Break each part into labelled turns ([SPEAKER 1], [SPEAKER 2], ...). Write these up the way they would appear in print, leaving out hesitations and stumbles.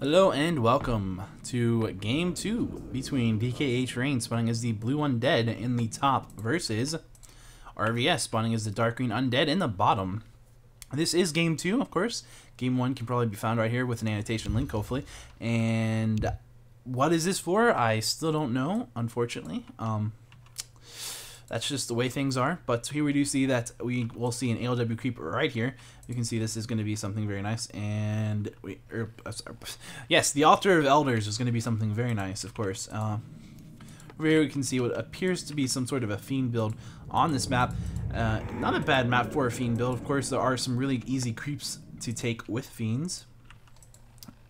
[SPEAKER 1] Hello and welcome to Game 2 between DkH.Rain spawning as the Blue Undead in the top versus RVS spawning as the Dark Green Undead in the bottom. This is Game 2, of course. Game 1 can probably be found right here with an annotation link, hopefully. And what is this for? I still don't know, unfortunately. That's just the way things are. But here we do see that we will see an ALW creep right here. You can see this is going to be something very nice. And yes, the Altar of Elders is going to be something very nice, of course. Over here we can see what appears to be some sort of a Fiend build on this map. Not a bad map for a Fiend build. Of course, there are some really easy creeps to take with Fiends.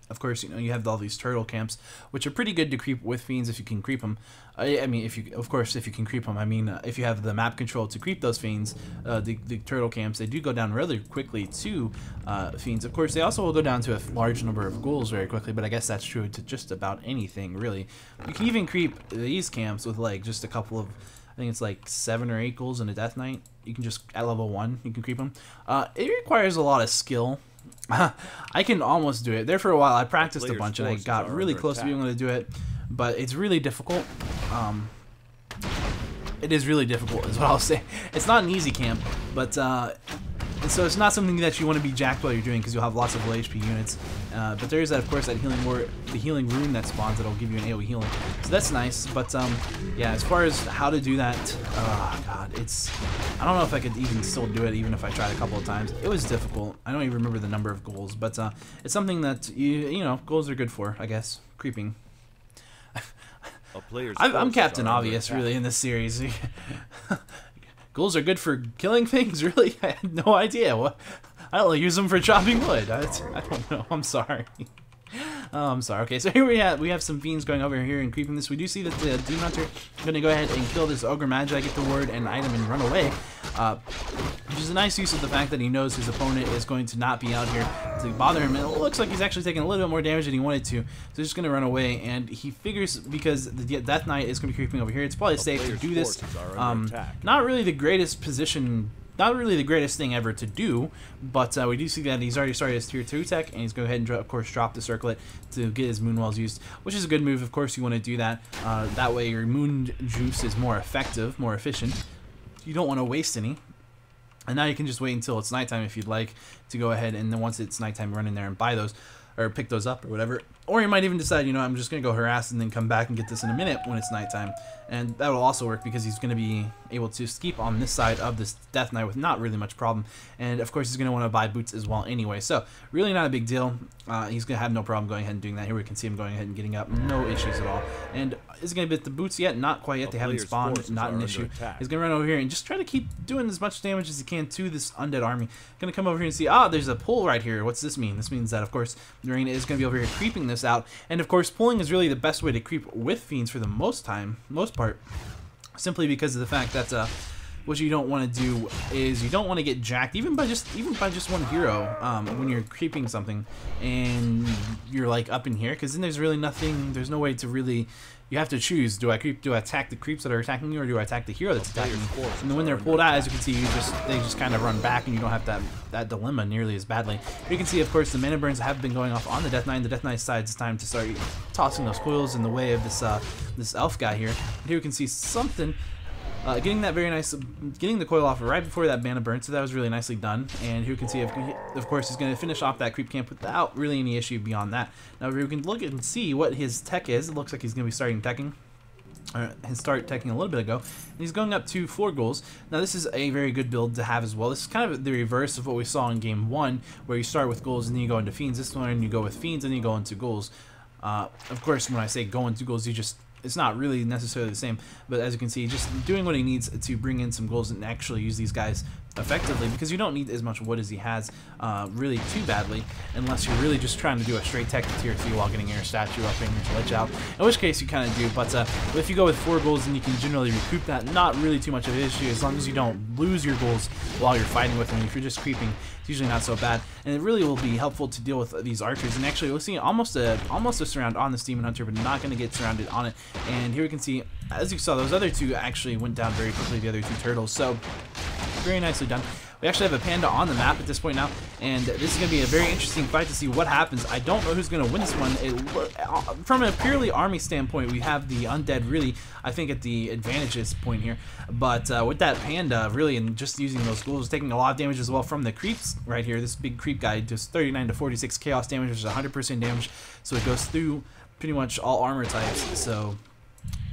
[SPEAKER 1] Of course, you know, you have all these turtle camps, which are pretty good to creep with Fiends if you can creep them. I mean, if you can creep them. I mean, if you have the map control to creep those Fiends, the turtle camps, they do go down really quickly to Fiends. Of course, they also will go down to a large number of ghouls very quickly, but I guess that's true to just about anything, really. You can even creep these camps with, like, just a couple of, I think it's like 7 or 8 ghouls in a Death Knight. You can just, at level 1, you can creep them. It requires a lot of skill. I can almost do it. There for a while, I practiced a bunch and I got really close to being able to do it, but it's really difficult. It is really difficult, is what I'll say. It's not an easy camp, but so it's not something that you want to be jacked while you're doing because you'll have lots of low HP units. But there is, that, of course, that the healing rune that spawns that'll give you an AoE healing. So that's nice. But yeah, as far as how to do that, oh god, I don't know if I could even still do it, even if I tried a couple of times. It was difficult. I don't even remember the number of goals, but it's something that you know, goals are good for, I guess. Creeping. I'm Captain Obvious, really, in this series. Ghouls are good for killing things, really? I had no idea. What? I don't use them for chopping wood. I don't know. I'm sorry. Oh, I'm sorry. Okay, so here we have some fiends going over here and creeping this. We do see that the Demon Hunter is going to go ahead and kill this Ogre Magi, get the word and item, and run away. Which is a nice use of the fact that he knows his opponent is going to not be out here to bother him. And it looks like he's actually taking a little bit more damage than he wanted to. So he's just going to run away. And he figures, because the Death Knight is going to be creeping over here, it's probably safe to do this. Not really the greatest position. Not really the greatest thing ever to do, but we do see that he's already started his tier 2 tech, and he's going to go ahead and, of course, drop the circlet to get his moon wells used, which is a good move. Of course, you want to do that. That way your moon juice is more effective, more efficient. You don't want to waste any. And now you can just wait until it's nighttime if you'd like to go ahead, and then once it's nighttime, run in there and buy those, or pick those up or whatever. Or you might even decide, you know, I'm just going to go harass and then come back and get this in a minute when it's nighttime. And that will also work because he's going to be able to keep on this side of this Death Knight with not really much problem. And of course, he's going to want to buy boots as well anyway. So really not a big deal. He's going to have no problem going ahead and doing that. Here we can see him going ahead and getting up. No issues at all. And is he going to get the boots yet? Not quite yet. They haven't spawned. Not an issue. He's going to run over here and just try to keep doing as much damage as he can to this undead army. Going to come over here and see, there's a pull right here. What's this mean? This means that, of course, the Rain is going to be over here creeping this out. And of course, pulling is really the best way to creep with fiends for the most part. Simply because of the fact that what you don't want to do is you don't want to get jacked even by just one hero when you're creeping something and you're like up in here, because then there's really nothing. There's no way to really. You have to choose: do I attack the creeps that are attacking you, or do I attack the hero that's attacking me? And then when they're pulled out, as you can see, they just kind of run back, and you don't have that dilemma nearly as badly. You can see, of course, the mana burns have been going off on the Death Knight. The Death Knight decides it's time to start tossing those coils in the way of this elf guy here. And here we can see something. Getting the coil off right before that mana burn, so that was really nicely done. And here you can see, of course, he's going to finish off that creep camp without really any issue beyond that. Now we can look and see what his tech is. It looks like he's going to be starting teching. Start teching a little bit ago, and he's going up to 4 ghouls. Now this is a very good build to have as well. This is kind of the reverse of what we saw in game 1, where you start with ghouls and then you go into fiends. This one you go with fiends and then you go into ghouls. Of course, when I say go into ghouls, it's not really necessarily the same, but as you can see, just doing what he needs to bring in some ghouls and actually use these guys effectively, because you don't need as much wood as he has really too badly, unless you're really just trying to do a straight tech to tier 3 while getting your statue up and your ledge out, in which case you kind of do. But if you go with 4 ghouls, then you can generally recoup that. Not really too much of an issue, as long as you don't lose your ghouls while you're fighting with them. If you're just creeping, it's usually not so bad, and it really will be helpful to deal with these archers. And actually, we'll see almost a surround on this Demon Hunter, but not going to get surrounded on it. And here we can see, as you saw, those other 2 actually went down very quickly, the other 2 turtles. So very nicely done. We actually have a panda on the map at this point now, and this is going to be a very interesting fight to see what happens. I don't know who's going to win this one. From a purely army standpoint, we have the undead really, I think, at the advantageous point here. But with that panda, really, and just using those ghouls, taking a lot of damage as well from the creeps right here. This big creep guy does 39 to 46 chaos damage, which is 100% damage. So it goes through pretty much all armor types. So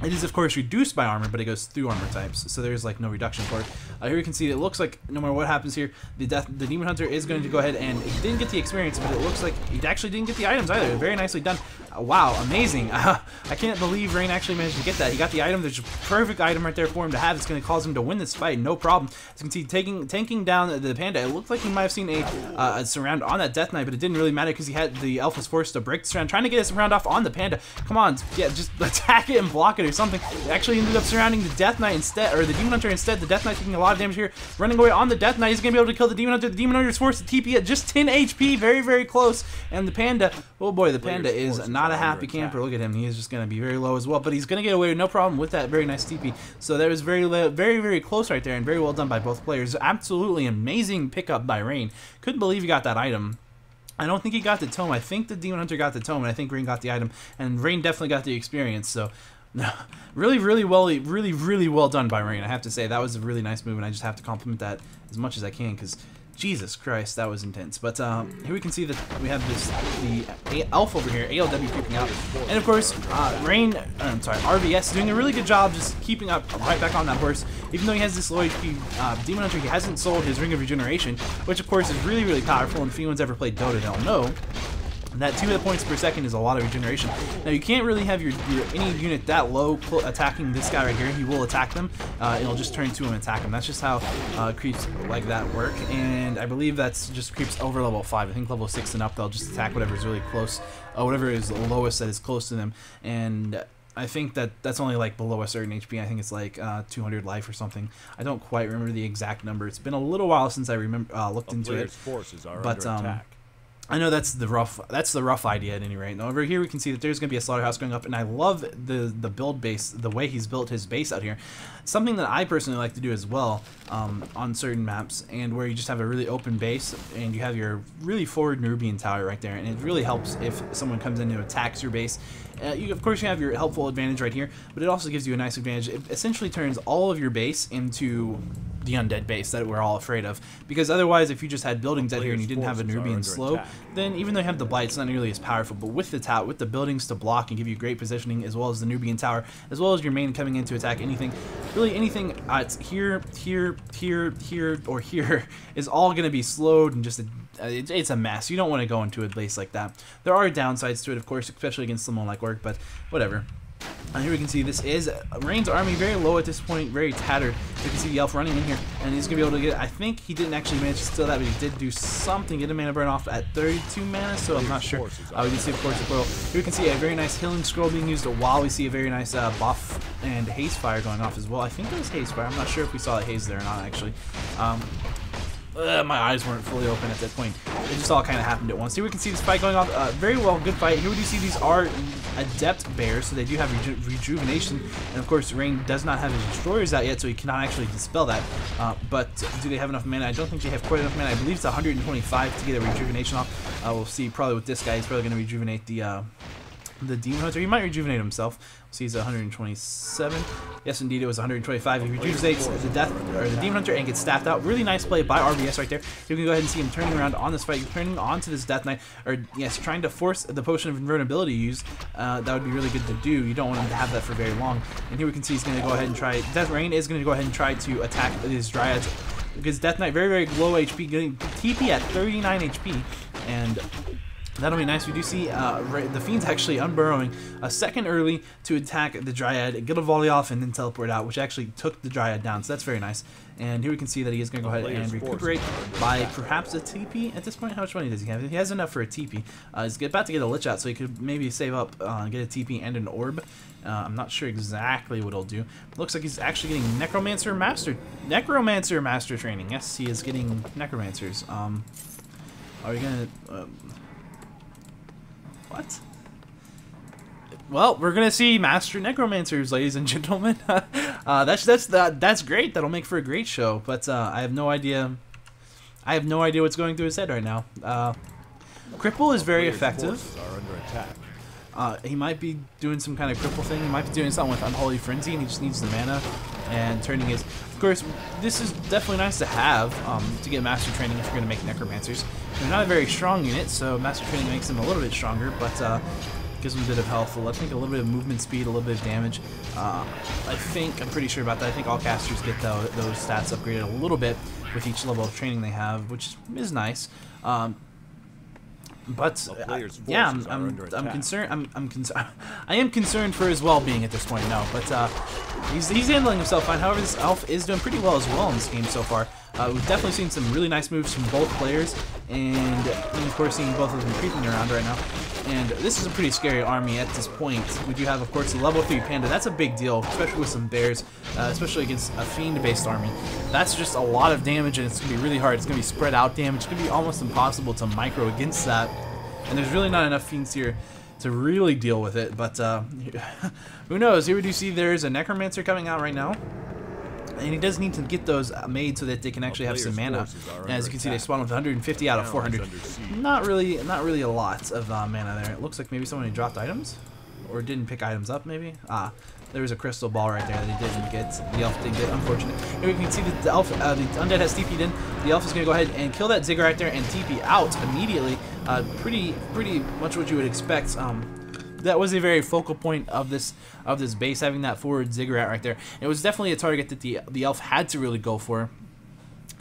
[SPEAKER 1] it is, of course, reduced by armor, but it goes through armor types, so there's like no reduction for it. Here you can see it looks like no matter what happens here, the Demon Hunter is going to go ahead, and he didn't get the experience, but it looks like he actually didn't get the items either. Very nicely done. Wow, amazing. I can't believe Rain actually managed to get that. He got the item. There's a perfect item right there for him to have. It's going to cause him to win this fight, no problem. As you can see, tanking down the panda. It looked like he might have seen a surround on that Death Knight, but it didn't really matter because he had the elf was forced to break the surround, trying to get his surround off on the panda. Come on, yeah, just attack it and block it or something. It actually ended up surrounding the Death Knight instead, or the Demon Hunter instead. The Death Knight taking a lot of damage here, running away on the Death Knight. He's going to be able to kill the Demon Hunter. The Demon Hunter is forced to TP at just 10 HP, very, very close. And the panda, oh boy, the panda is not a happy camper. Look at him. He is just going to be very low as well, but he's going to get away with no problem with that very nice TP. So that was very, very close right there, and very well done by both players. Absolutely amazing pickup by Rain. Couldn't believe he got that item. I don't think he got the tome. I think the Demon Hunter got the tome, and I think Rain got the item, and Rain definitely got the experience. So really well done by Rain. I have to say that was a really nice move, and I just have to compliment that as much as I can, because Jesus Christ, that was intense. But here we can see that we have the elf over here, ALW creeping out, and of course Rain, RVS doing a really good job just keeping up right back on that horse. Even though he has this low HP Demon Hunter, he hasn't sold his Ring of Regeneration, which of course is really powerful, and if anyone's ever played Dota, they'll know that 2 hit points per second is a lot of regeneration. Now you can't really have your any unit that low attacking this guy right here. He will attack them. It'll just turn to him and attack him. That's just how creeps like that work. And I believe that's just creeps over level 5. I think level 6 and up they'll just attack whatever is really close, whatever is the lowest that is close to them. And I think that's only like below a certain HP. I think it's like 200 life or something. I don't quite remember the exact number. It's been a little while since I looked into it. But I know that's the rough idea at any rate. Now over here we can see that there's going to be a slaughterhouse going up, and I love the build base, the way he's built his base out here. Something that I personally like to do as well on certain maps, and where you just have a really open base and you have your really forward Nubian tower right there, and it really helps if someone comes in and attacks your base. Of course you have your helpful advantage right here, but it also gives you a nice advantage. It essentially turns all of your base into the undead base that we're all afraid of, because otherwise if you just had buildings out here and you didn't have a Nubian slow, then even though you have the blight, it's not nearly as powerful. But with the buildings to block and give you great positioning, as well as the Nubian tower, as well as your main coming in to attack anything, really anything it's here, or here is all going to be slowed, and just it's a mess. You don't want to go into a base like that. There are downsides to it, of course, especially against someone like Orc, but whatever. Here we can see this is Rain's army, very low at this point, very tattered. You can see the elf running in here, and he's going to be able to get it. I think he didn't actually manage to steal that, but he did do something, get a mana burn off at 32 mana, so I'm not sure. We can see, of course, the portal. Here we can see a very nice healing scroll being used, while we see a very nice buff and haze fire going off as well. I think it was haze fire. I'm not sure if we saw the haze there or not, actually. My eyes weren't fully open at that point. It just all kind of happened at once. Here we can see this fight going off. Very well, good fight. Here we do see these are adept bears, so they do have rejuvenation. And of course, Rain does not have his destroyers out yet, so he cannot actually dispel that. But do they have enough mana? I don't think they have quite enough mana. I believe it's 125 to get a rejuvenation off. We'll see. Probably with this guy, he's probably going to rejuvenate the Demon Hunter. He might rejuvenate himself. We'll see, he's 127. Yes, indeed, it was 125. He rejuvenates the Demon Hunter and gets staffed out. Really nice play by RBS right there. You can go ahead and see him turning around on this fight, turning onto this Death Knight, or yes, trying to force the Potion of Invulnerability use. That would be really good to do. You don't want him to have that for very long. And here we can see he's going to go ahead and try. Rain is going to go ahead and try to attack his Dryads, because Death Knight very low HP, getting TP at 39 HP, and that'll be nice. We do see the Fiend's actually unburrowing a second early to attack the Dryad, get a volley off, and then teleport out, which actually took the Dryad down, so that's very nice. And here we can see that he is going to go ahead and recuperate by perhaps a TP at this point. How much money does he have? He has enough for a TP. He's about to get a Lich out, so he could maybe save up, get a TP and an Orb. I'm not sure exactly what he'll do. Looks like he's actually getting Necromancer Master training. Yes, he is getting Necromancers. Are we going to... What? Well, we're gonna see Master Necromancers, ladies and gentlemen. That's great. That'll make for a great show. But I have no idea I have no idea what's going through his head right now. Cripple is very effective. He might be doing some kind of cripple thing. He might be doing something with Unholy Frenzy, and he just needs the mana and turning his... Of course, this is definitely nice to have to get Master Training if you're going to make Necromancers. They're not a very strong unit, so Master Training makes them a little bit stronger, but gives them a bit of health. I think a little bit of movement speed, a little bit of damage. I'm pretty sure about that. I think all casters get those stats upgraded a little bit with each level of training they have, which is nice. But yeah, I'm concerned. I am concerned for his well-being at this point. No, but he's handling himself fine. However, this elf is doing pretty well as well in this game so far. We've definitely seen some really nice moves from both players, and of course seeing both of them creeping around right now. And this is a pretty scary army at this point. We do have, of course, the level 3 Panda. That's a big deal, especially with some bears, especially against a Fiend-based army. That's just a lot of damage, and it's going to be really hard. It's going to be spread out damage. It's going to be almost impossible to micro against that. And there's really not enough Fiends here to really deal with it. But who knows? Here we do see there's a Necromancer coming out right now. And he does need to get those made so that they can actually have some mana. And as you can see, they spawn with 150 out of 400. Not really a lot of mana there. It looks like maybe someone dropped items, or didn't pick items up. Maybe there was a crystal ball right there that he didn't get. The elf didn't get. Unfortunate. Here we can see that the elf, the undead has TP'd in. The elf is going to go ahead and kill that Ziggurat right there and TP out immediately. Pretty much what you would expect. That was a very focal point of this base, having that forward Ziggurat right there. It was definitely a target that the elf had to really go for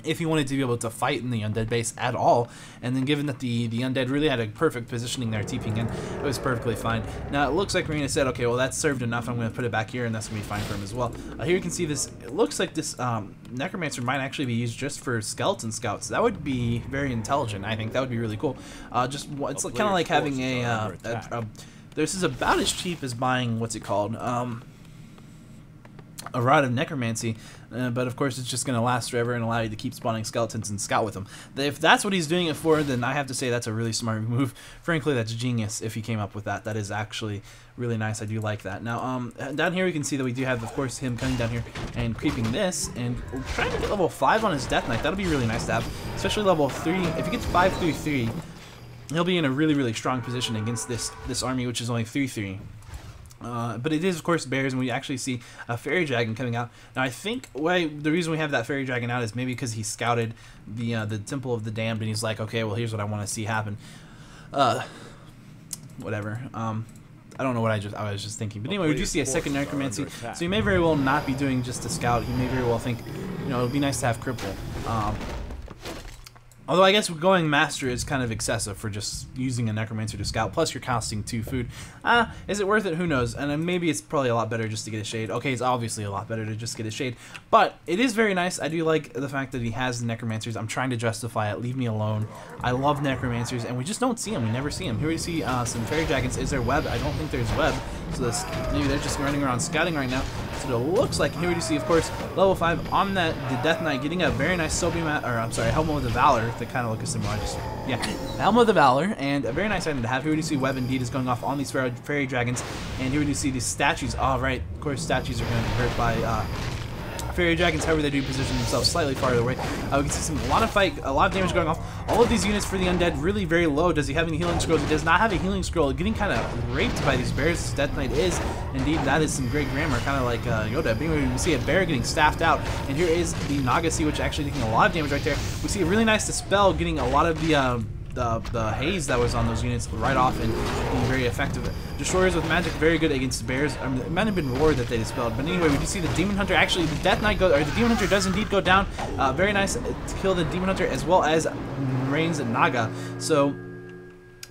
[SPEAKER 1] if he wanted to be able to fight in the undead base at all. And then given that the undead really had a perfect positioning there, TPing in, it was perfectly fine. Now it looks like Marina said, okay, well that's served enough. I'm going to put it back here, and that's going to be fine for him as well. Here you can see this. It looks like this Necromancer might actually be used just for skeleton scouts. That would be very intelligent. I think that would be really cool. It's kind of like having this is about as cheap as buying, what's it called, a Rod of Necromancy, but of course it's just going to last forever and allow you to keep spawning skeletons and scout with them. If that's what he's doing it for, then I have to say that's a really smart move. Frankly, that's genius if he came up with that. That is actually really nice. I do like that. Now, down here we can see that we do have, of course, him coming down here and creeping this and trying to get level 5 on his Death Knight. That'll be really nice to have, especially level 3. If he gets 5 through 3, he'll be in a really strong position against this army, which is only 3/3. But it is, of course, bears, and we actually see a fairy dragon coming out. Now, I think the reason we have that fairy dragon out is maybe because he scouted the Temple of the Damned, and he's like, okay, well, here's what I want to see happen. Whatever. I don't know what I was just thinking. But anyway, we do see a second Necromancy, so he may very well not be doing just a scout. He may very well think, it would be nice to have cripple. Although I guess going Master is kind of excessive for just using a Necromancer to scout, plus you're costing 2 food. Is it worth it? Who knows? And then maybe it's probably a lot better just to get a Shade. Okay, it's obviously a lot better to just get a Shade. But it is very nice. I do like the fact that he has the Necromancers. I'm trying to justify it. Leave me alone. I love Necromancers, and we just don't see them. We never see them. Here we see some Fairy Dragons. Is there web? I don't think there's web. So maybe they're just running around scouting right now. So it looks like, here we do see, of course, level 5 on the Death Knight, getting a very nice Helmet of the Valor. They kind of look similar. Helmet of the Valor, and a very nice item to have. Here we do see web indeed is going off on these fairy dragons, and here we do see these statues. Oh, right, of course, statues are going to be hurt by fairy dragons. However, they do position themselves slightly farther away. We can see a lot of damage going off. All of these units for the undead really very low. Does he have any healing scrolls? He does not have a healing scroll. Getting kind of raped by these bears. This Death Knight is indeed, that is some great grammar, kind of like Yoda. But anyway, we see a bear getting staffed out, and here is the Nagasi, which actually taking a lot of damage right there. We see a really nice dispel, getting a lot of the haze that was on those units right off and being very effective. Destroyers with magic, very good against bears. It might have been Roar that they dispelled, but anyway, we do see the Demon Hunter, actually the Death Knight the Demon Hunter does indeed go down. Very nice to kill the Demon Hunter as well as Rain's Naga. So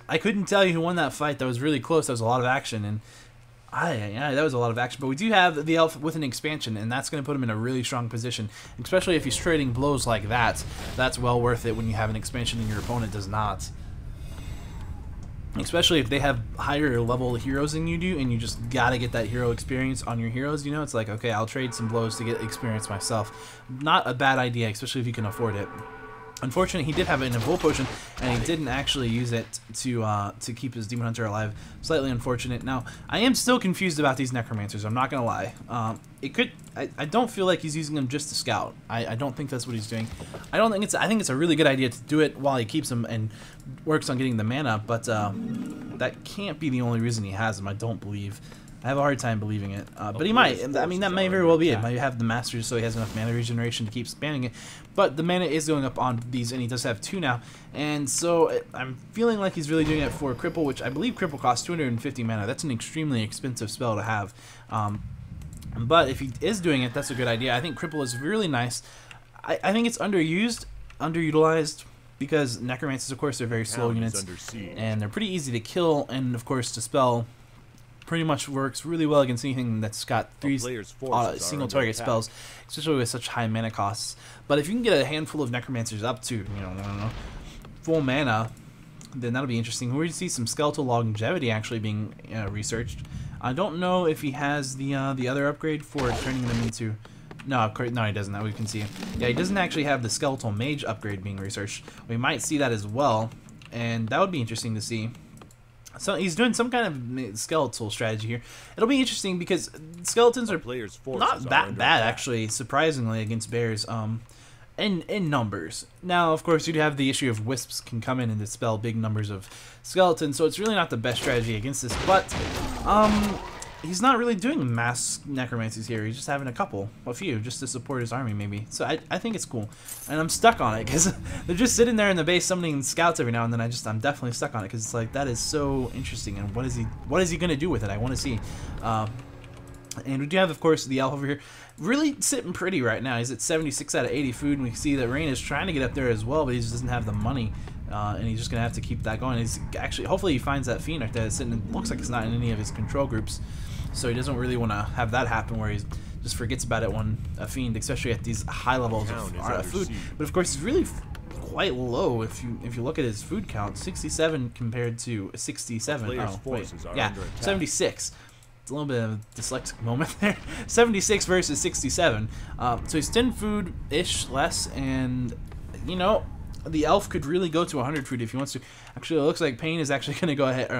[SPEAKER 1] I couldn't tell you who won that fight. That was really close. That was a lot of action, and that was a lot of action. But we do have the elf with an expansion, and that's going to put him in a really strong position, especially if he's trading blows like that. That's well worth it when you have an expansion and your opponent does not. Especially if they have higher level heroes than you do, and you just gotta get that hero experience on your heroes. It's like, okay, I'll trade some blows to get experience myself. Not a bad idea, especially if you can afford it. Unfortunately, he did have an Evolve Potion, and he didn't actually use it to keep his Demon Hunter alive. Slightly unfortunate. Now, I am still confused about these Necromancers, I'm not gonna lie. I don't feel like he's using them just to scout. I don't think that's what he's doing. I think it's a really good idea to do it while he keeps them and works on getting the mana, but that can't be the only reason he has them, I don't believe. I have a hard time believing it, but he might. I mean, that may very well be it. Might have the Masters, so he has enough mana regeneration to keep spamming it. But the mana is going up on these, and he does have 2 now. And so I'm feeling like he's really doing it for Cripple, which I believe Cripple costs 250 mana. That's an extremely expensive spell to have. But if he is doing it, that's a good idea. I think Cripple is really nice. I think it's underutilized, because Necromancers, of course, are very slow units, and they're pretty easy to kill, and of course, to spell pretty much works really well against anything that's got 3 single target spells, especially with such high mana costs. But if you can get a handful of Necromancers up to, I don't know, full mana, then that'll be interesting. We're going to see some skeletal longevity actually being researched. I don't know if he has the other upgrade for turning them into... No, he doesn't. That we can see. Yeah, he doesn't actually have the skeletal mage upgrade being researched. We might see that as well, and that would be interesting to see. So he's doing some kind of skeletal strategy here. It'll be interesting because skeletons are not that bad, actually, surprisingly, against bears. In numbers. Now, of course, you'd have the issue of wisps can come in and dispel big numbers of skeletons, so it's really not the best strategy against this. But he's not really doing mass necromancies here. He's just having a few, just to support his army, maybe. So I think it's cool, and I'm stuck on it because they're just sitting there in the base summoning scouts every now and then. I'm definitely stuck on it because it's like, that is so interesting. And what is he gonna do with it? I want to see. And we do have, of course, the elf over here, really sitting pretty right now. He's at 76 out of 80 food, and we see that Rain is trying to get up there as well, but he just doesn't have the money. And he's just gonna have to keep that going. He's actually, hopefully, he finds that fiend right there that's sitting. Looks like it's not in any of his control groups, so he doesn't really want to have that happen where he just forgets about it when a fiend, especially at these high levels of food. But of course, it's really quite low if you look at his food count. 67 compared to 67. Oh wait, yeah, 76. It's a little bit of a dyslexic moment there. 76 versus 67. So he's 10 food-ish less, and you know, the elf could really go to 100 food if he wants to. Actually, it looks like Rain is actually going to go ahead,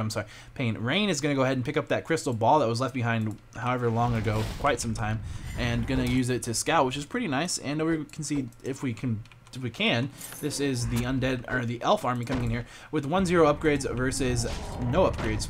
[SPEAKER 1] Rain is going to go ahead and pick up that crystal ball that was left behind however long ago, quite some time, and going to use it to scout, which is pretty nice. And we can see if we can, this is the undead, or the elf army coming in here with 1-0 upgrades versus no upgrades.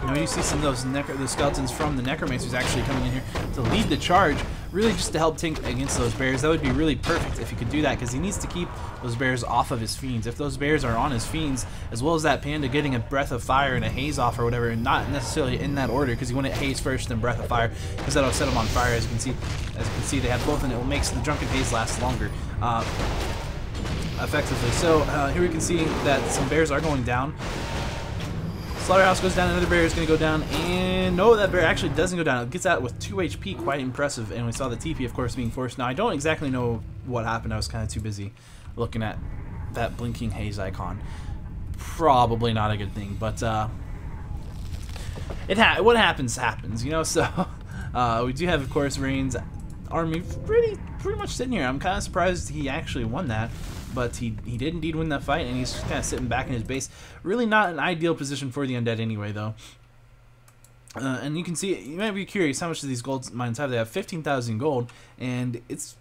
[SPEAKER 1] Now you see some of those the skeletons from the necromancers actually coming in here to lead the charge, really just to help tank against those bears. That would be really perfect if he could do that, because he needs to keep those bears off of his fiends. If those bears are on his fiends, as well as that panda getting a breath of fire and a haze off or whatever, and not necessarily in that order, because you want it haze first then breath of fire, because that'll set them on fire. As you can see, they have both, and it makes the drunken haze last longer. Effectively. So here we can see that some bears are going down. Slaughterhouse goes down, another bear is going to go down, and no, that bear actually doesn't go down. It gets out with 2 HP, quite impressive, and we saw the TP, of course, being forced. Now, I don't exactly know what happened. I was kind of too busy looking at that blinking haze icon. Probably not a good thing, but what happens, you know. So we do have, of course, Rain's army pretty much sitting here. I'm kind of surprised he actually won that. But he did indeed win that fight, and he's just kind of sitting back in his base. Really not an ideal position for the undead anyway, though. And you can see, you might be curious, how much do these gold mines have? They have 15,000 gold, and it's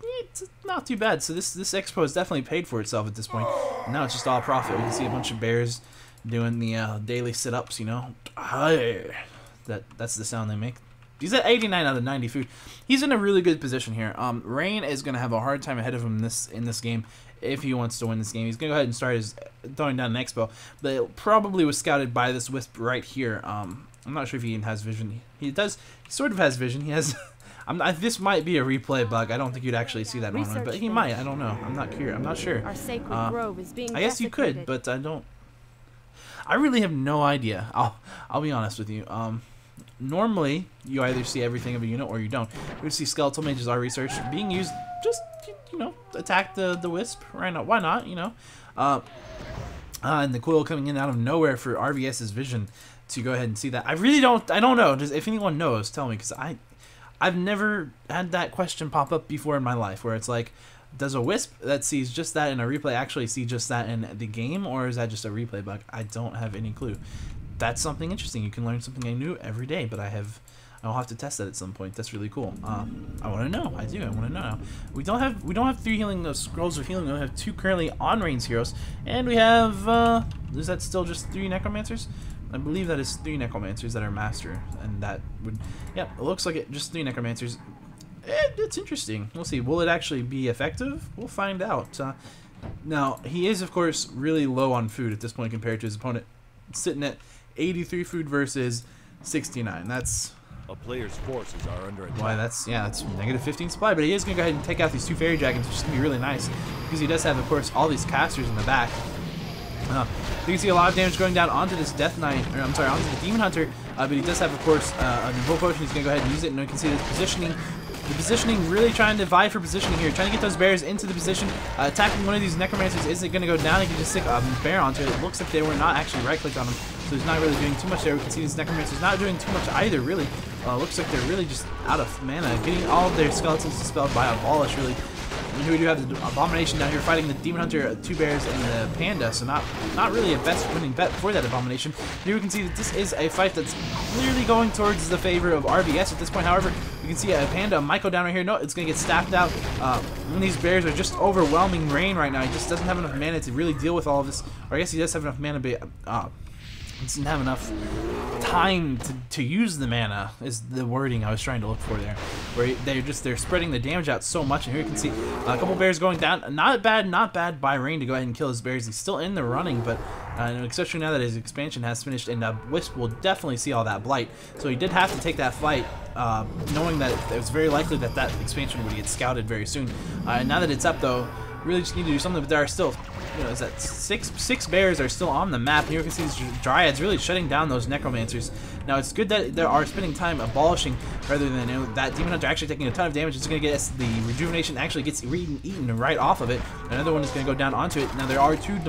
[SPEAKER 1] not too bad. So this expo has definitely paid for itself at this point. And now it's just all profit. We can see a bunch of bears doing the daily sit-ups, you know. That's the sound they make. He's at 89 out of 90 food. He's in a really good position here. Rain is going to have a hard time ahead of him in this game. If he wants to win this game, he's going to go ahead and start his throwing down an expo. But it probably was scouted by this wisp right here. I'm not sure if he even has vision. He does. He sort of has vision. He has... this might be a replay bug. I don't think you'd actually see that normally, but he might. I don't know. I'm not curious. I'm not sure.
[SPEAKER 2] Our sacred grove is being
[SPEAKER 1] I guess you could, but I don't... I really have no idea. I'll be honest with you. Normally, you either see everything of a unit or you don't. We see skeletal mages are researched being used just, you know, attack the wisp. Right now, why not, you know? And the coil coming in out of nowhere for RVS's vision to go ahead and see that. I don't know. If anyone knows, tell me, because I've never had that question pop up before in my life, where it's like, Does a Wisp that sees just that in a replay actually see just that in the game, or is that just a replay bug? I don't have any clue. That's something interesting. You can learn something new every day, but I'll have to test that at some point. That's really cool. I want to know. I do. I want to know now. We don't have 3 healing scrolls of healing. We only have 2 currently on Rain's heroes, and we have is that still just 3 necromancers? I believe that is 3 necromancers that are master, and that would, yeah, it looks like it just 3 necromancers. It's interesting. We'll see. Will it actually be effective? We'll find out. Now he is of course really low on food at this point compared to his opponent, sitting at 83 food versus 69. That's
[SPEAKER 2] a player's forces are under attack.
[SPEAKER 1] Why, that's negative 15 supply, but he is going to go ahead and take out these 2 fairy dragons, which is going to be really nice, because he does have, of course, all these casters in the back. You can see a lot of damage going down onto this Death Knight, or I'm sorry, onto the Demon Hunter, but he does have, of course, an Invoke Potion. He's going to go ahead and use it, and you can see this positioning. The positioning, really trying to vie for positioning here, trying to get those bears into the position. Attacking one of these necromancers isn't going to go down. He can just stick a bear onto it. It looks like they were not actually right-clicked on him, so he's not really doing too much there. We can see these necromancers not doing too much either, really. Looks like they're really just out of mana, getting all of their skeletons dispelled by Abolish, really. And here we do have the Abomination down here fighting the Demon Hunter, 2 bears, and the Panda, so not really a best winning bet for that Abomination. Here we can see that this is a fight that's clearly going towards the favor of RBS at this point. However, you can see a Panda, Michael down right here. No, it's going to get staffed out. And these bears are just overwhelming Rain right now. He just doesn't have enough mana to really deal with all of this. Or I guess he does have enough mana, but he doesn't have enough time to use the mana, is the wording I was trying to look for there, where they're spreading the damage out so much. And here you can see a couple bears going down. Not bad by Rain to go ahead and kill his bears. He's still in the running, but especially now that his expansion has finished, and Wisp will definitely see all that blight, so he did have to take that fight, knowing that it was very likely that that expansion would get scouted very soon. And now that it's up, though, really just need to do something. But there are still, is that six bears are still on the map. And here we can see these dryads really shutting down those necromancers. Now it's good that they are spending time abolishing rather than that Demon Hunter actually taking a ton of damage. It's going to get us the rejuvenation, actually gets eaten right off of it. Another one is going to go down onto it. Now there are 2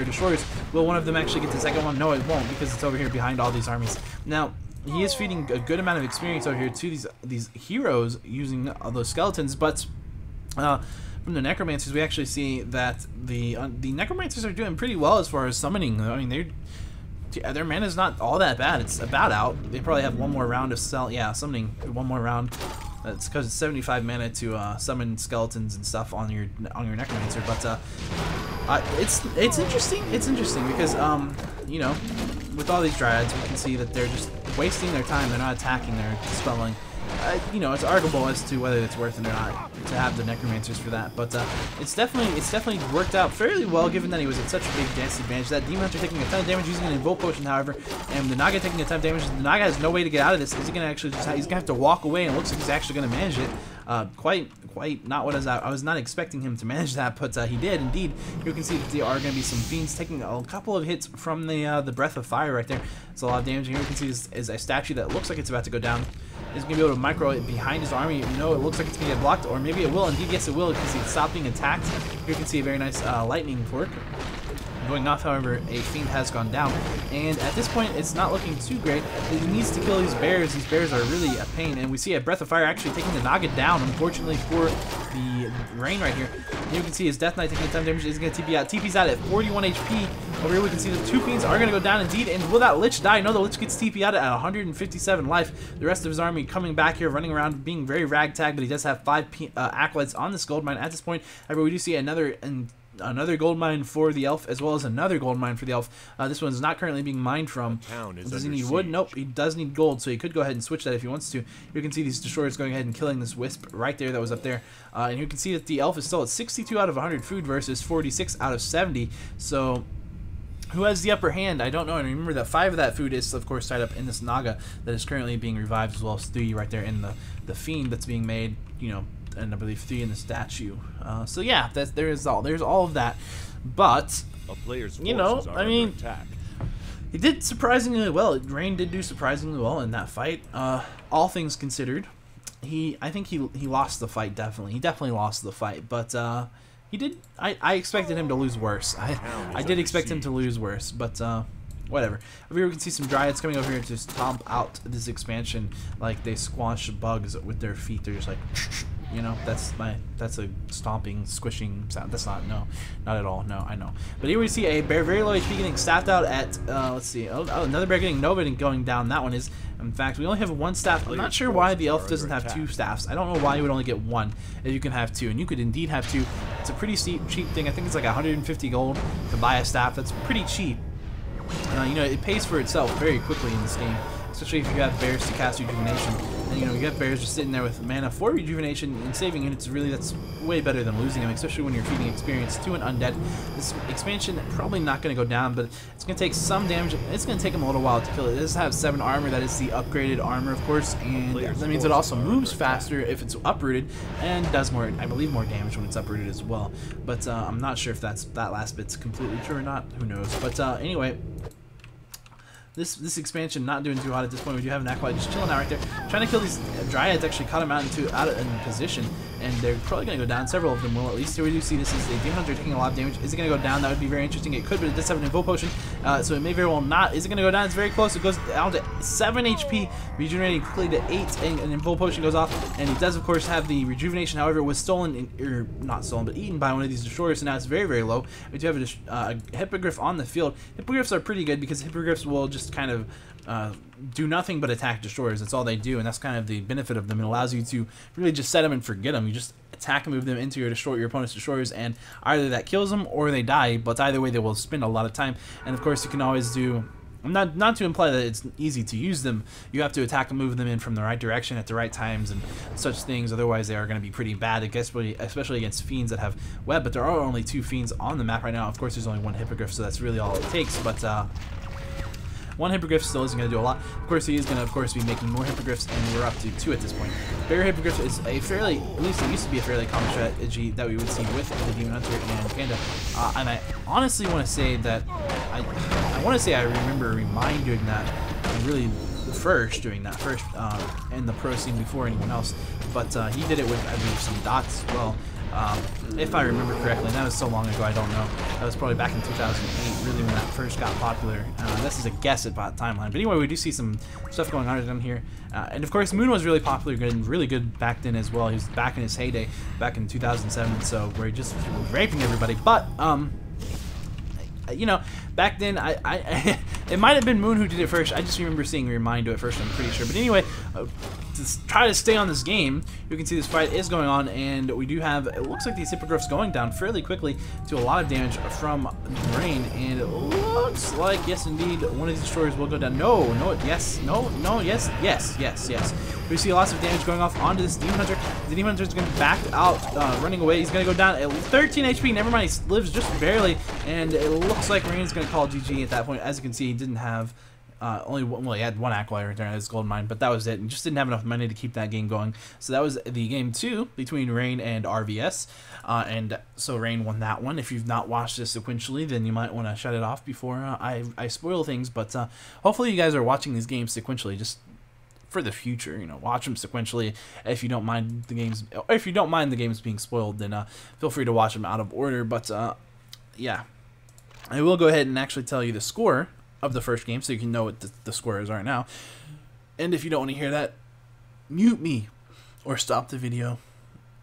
[SPEAKER 1] destroyers. Will one of them actually get the second one? No, it won't, because it's over here behind all these armies. Now he is feeding a good amount of experience over here to these heroes using those skeletons, but from the necromancers, we actually see that the necromancers are doing pretty well as far as summoning. I mean, their mana is not all that bad. It's about out. They probably have 1 more round of summoning. 1 more round. That's because it's 75 mana to summon skeletons and stuff on your necromancer. But it's interesting. It's interesting because with all these dryads, we can see that they're just wasting their time. They're not attacking. They're dispelling. It's arguable as to whether it's worth it or not to have the necromancers for that, but it's definitely worked out fairly well, given that he was at such a big dance advantage. That Demon Hunter taking a ton of damage using an Invoke Potion, however, and the Naga taking a ton of damage. The Naga has no way to get out of this. Is he gonna actually he's gonna have to walk away, and it looks like he's actually gonna manage it. Quite not what I was not expecting him to manage that, but he did indeed. You can see that there are going to be some fiends taking a couple of hits from the Breath of Fire right there. It's a lot of damage. And here you can see this is a statue that looks like it's about to go down. He's going to be able to micro it behind his army. No, it looks like it's going to get blocked, or maybe it will. Indeed, yes, it will, because it stopped being attacked. Here you can see a very nice lightning fork going off. However, a fiend has gone down, and at this point it's not looking too great. He needs to kill these bears. These bears are really a pain, and we see a Breath of Fire actually taking the Naga down, unfortunately for the Rain right here. And you can see his Death Knight taking a ton of damage. Is going to TP out. TP's out at 41 HP. Over here we can see the 2 fiends are going to go down indeed, and will that Lich die? No, the Lich gets TP out at 157 life. The rest of his army coming back here, running around, being very ragtag, but he does have 5 acolytes on this gold mine at this point. However, we do see another gold mine for the elf, as well as another gold mine for the elf. This one's not currently being mined from. Does he need wood? Nope, he does need gold, so he could go ahead and switch that if he wants to. You can see these destroyers going ahead and killing this wisp right there that was up there. And you can see that the elf is still at 62 out of 100 food versus 46 out of 70. So who has the upper hand? I don't know. And remember that 5 of that food is, of course, tied up in this Naga that is currently being revived, as well as 3 right there in the fiend that's being made, and I believe 3 in the statue. So yeah, there's all of that. But
[SPEAKER 2] a player's
[SPEAKER 1] I mean,
[SPEAKER 2] attack.
[SPEAKER 1] He did surprisingly well. Rain did do surprisingly well in that fight. All things considered, I think he lost the fight. Definitely, he definitely lost the fight. But he did. I expected him to lose worse. I did expect him to lose worse. But whatever. Over here we can see some dryads coming over here to stomp out this expansion like they squash bugs with their feet. They're just like You know, that's a stomping, squishing sound. That's not at all. No, I know. But here we see a bear very low HP getting staffed out at let's see. Oh, another bear getting Nova and going down. That one is, in fact, we only have one staff. I'm not sure why the elf doesn't have two staffs. I don't know why you would only get one if you can have two, and you could indeed have two. It's a pretty cheap thing. I think it's like 150 gold to buy a staff. That's pretty cheap. You know, it pays for itself very quickly in this game, especially if you have bears to cast rejuvenation. And you know, you have bears just sitting there with mana for rejuvenation and saving units. Really, that's way better than losing them, especially when you're feeding experience to an undead. This expansion probably not going to go down, but it's going to take some damage. It's going to take them a little while to kill it. It does have 7 armor. That is the upgraded armor, of course, and that means it also moves faster if it's uprooted, and does more, I believe, more damage when it's uprooted as well. But I'm not sure if that last bit's completely true or not. Who knows? But anyway. This expansion not doing too hot at this point. We do have an Acolyte just chilling out right there, trying to kill these Dryads. Actually caught him out in position, and they're probably going to go down. Several of them will, at least. Here we do see this is a Demon Hunter taking a lot of damage. Is it going to go down? That would be very interesting. It could, but it does have an Invoke Potion, so it may very well not. Is it going to go down? It's very close. It goes down to 7 HP, regenerating quickly to 8, and an Invoke Potion goes off, and it does, of course, have the rejuvenation. However, it was stolen, or not stolen, but eaten by one of these destroyers, so now it's very, very low. We do have a Hippogriff on the field. Hippogriffs are pretty good because Hippogriffs will just kind of do nothing but attack destroyers. That's all they do, and that's kind of the benefit of them. It allows you to really just set them and forget them. You just attack and move them into your opponent's destroyers, and either that kills them or they die, but either way they will spend a lot of time. And of course you can always do, not to imply that it's easy to use them, you have to attack and move them in from the right direction at the right times and such things, otherwise they are going to be pretty bad, especially against fiends that have web. But there are only 2 fiends on the map right now. Of course there's only 1 Hippogriff, so that's really all it takes, but 1 Hippogriff still isn't going to do a lot. Of course, he is going to, of course, be making more Hippogriffs, and we're up to 2 at this point. Bear Hippogriff is a fairly, at least it used to be a fairly common strategy that we would see with the Demon Hunter and Panda. And I honestly want to say that, I remember Remind doing that, really first, doing that first in the pro scene before anyone else. But he did it with, I believe, some dots as well. If I remember correctly, and that was so long ago, I don't know. That was probably back in 2008, really, when that first got popular. This is a guess at timeline. But anyway, we do see some stuff going on down here. And of course, Moon was really popular and really good back then as well. He was back in his heyday, back in 2007, so where he just was raping everybody. But, you know, back then, it might have been Moon who did it first. I just remember seeing Remind do it first, I'm pretty sure. But anyway, to try to stay on this game, you can see this fight is going on, and we do have, it looks like these Hippogriffs going down fairly quickly to a lot of damage from Rain, and it looks like, yes indeed, one of these destroyers will go down. Yes. We see lots of damage going off onto this Demon Hunter. The Demon Hunter is going to back out, running away. He's going to go down at 13 HP. Never mind, he lives just barely, and it looks like Rain's going to call GG at that point. As you can see, he didn't have he had 1 Acolyte right there in his gold mine, but that was it. And just didn't have enough money to keep that game going. So that was the game 2 between Rain and RVS. And so Rain won that one. If you've not watched this sequentially, then you might want to shut it off before I spoil things. But hopefully you guys are watching these games sequentially, just for the future. You know, watch them sequentially. If you don't mind the games, or if you don't mind the games being spoiled, then feel free to watch them out of order. But yeah, I will go ahead and actually tell you the score of the first game, so you can know what the scores are now. And if you don't want to hear that, mute me, or stop the video,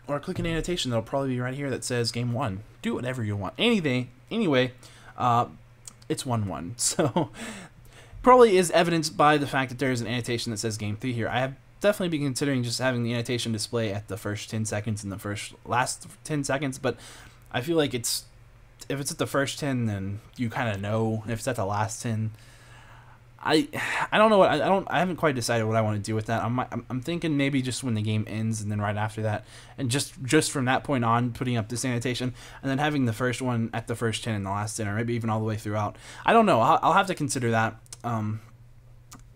[SPEAKER 1] or click an annotation that'll probably be right here that says Game 1. Do whatever you want. Anyway, it's 1-1. So, probably is evidenced by the fact that there is an annotation that says Game 3 here. I have definitely been considering just having the annotation display at the first 10 seconds and the last 10 seconds, but I feel like if it's at the first 10, then you kind of know. If it's at the last 10, I don't know what I haven't quite decided what I want to do with that. I'm thinking maybe just when the game ends, and then right after that, and just from that point on, putting up this annotation, and then having the first one at the first 10 and the last 10, or maybe even all the way throughout. I don't know. I'll have to consider that.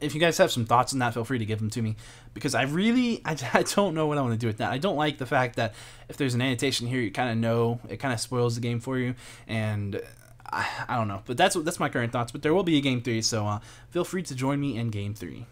[SPEAKER 1] If you guys have some thoughts on that, feel free to give them to me, because I don't know what I want to do with that. I don't like the fact that if there's an annotation here, you kind of know, it kind of spoils the game for you, and I don't know. But that's my current thoughts, but there will be a Game 3, so feel free to join me in Game 3.